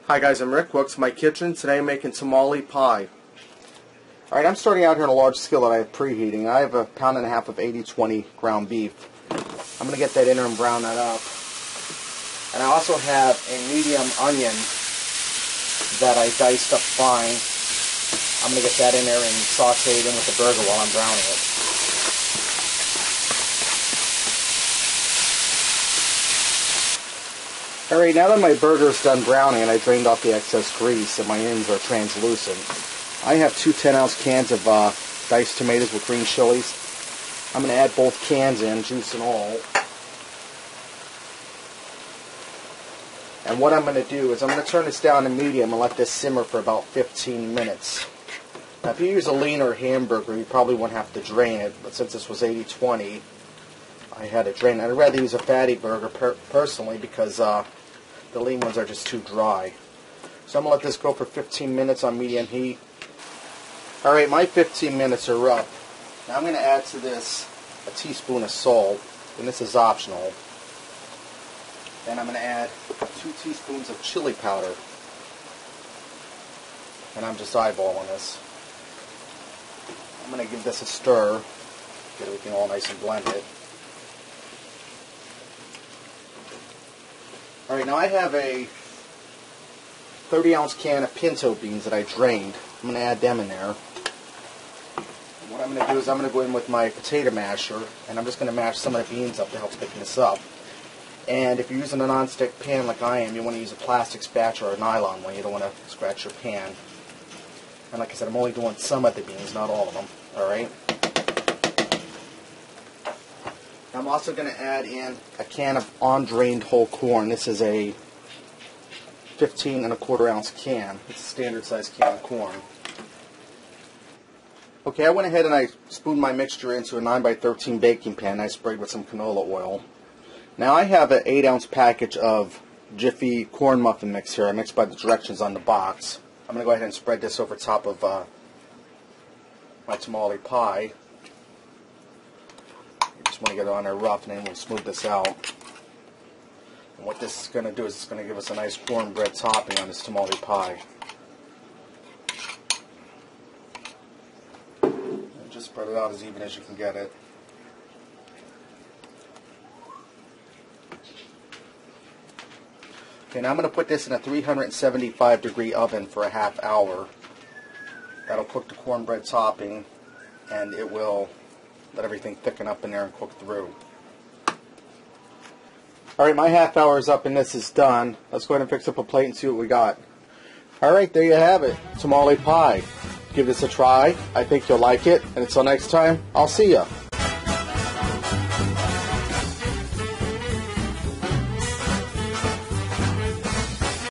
Hi guys, I'm Rick. Welcome to my kitchen. Today I'm making tamale pie. Alright, I'm starting out here in a large skillet I have preheating. I have a pound and a half of 80/20 ground beef. I'm going to get that in there and brown that up. And I also have a medium onion that I diced up fine. I'm going to get that in there and saute it in with the burger while I'm browning it. Alright, now that my burger's done browning and I drained off the excess grease and my ends are translucent, I have two 10-ounce cans of diced tomatoes with green chilies. I'm going to add both cans in, juice and all. And what I'm going to do is I'm going to turn this down to medium and let this simmer for about 15 minutes. Now if you use a leaner hamburger, you probably won't have to drain it, but since this was 80/20, I had to drain it. I'd rather use a fatty burger personally because the lean ones are just too dry. So I'm going to let this go for 15 minutes on medium heat. Alright, my 15 minutes are up. Now I'm going to add to this a teaspoon of salt, and this is optional. Then I'm going to add 2 teaspoons of chili powder. And I'm just eyeballing this. I'm going to give this a stir, get everything all nice and blended. Alright, now I have a 30-ounce can of pinto beans that I drained. I'm going to add them in there. And what I'm going to do is I'm going to go in with my potato masher, and I'm just going to mash some of the beans up to help thicken this up. And if you're using a non-stick pan like I am, you want to use a plastic spatula or a nylon one. You don't want to scratch your pan. And like I said, I'm only doing some of the beans, not all of them. Alright? I'm also going to add in a can of undrained whole corn. This is a 15¼ ounce can. It's a standard size can of corn. Okay, I went ahead and I spooned my mixture into a 9x13 baking pan. I sprayed with some canola oil. Now I have an 8-ounce package of Jiffy corn muffin mix here. I mixed by the directions on the box. I'm going to go ahead and spread this over top of my tamale pie. Just want to get it on there rough, and then we'll smooth this out. And what this is going to do is it's going to give us a nice cornbread topping on this tamale pie. And just spread it out as even as you can get it. Okay, now I'm going to put this in a 375-degree oven for a half hour. That'll cook the cornbread topping, and it will let everything thicken up in there and cook through. Alright, my half hour is up and this is done. Let's go ahead and fix up a plate and see what we got. Alright, there you have it. Tamale pie. Give this a try. I think you'll like it. And until next time, I'll see ya.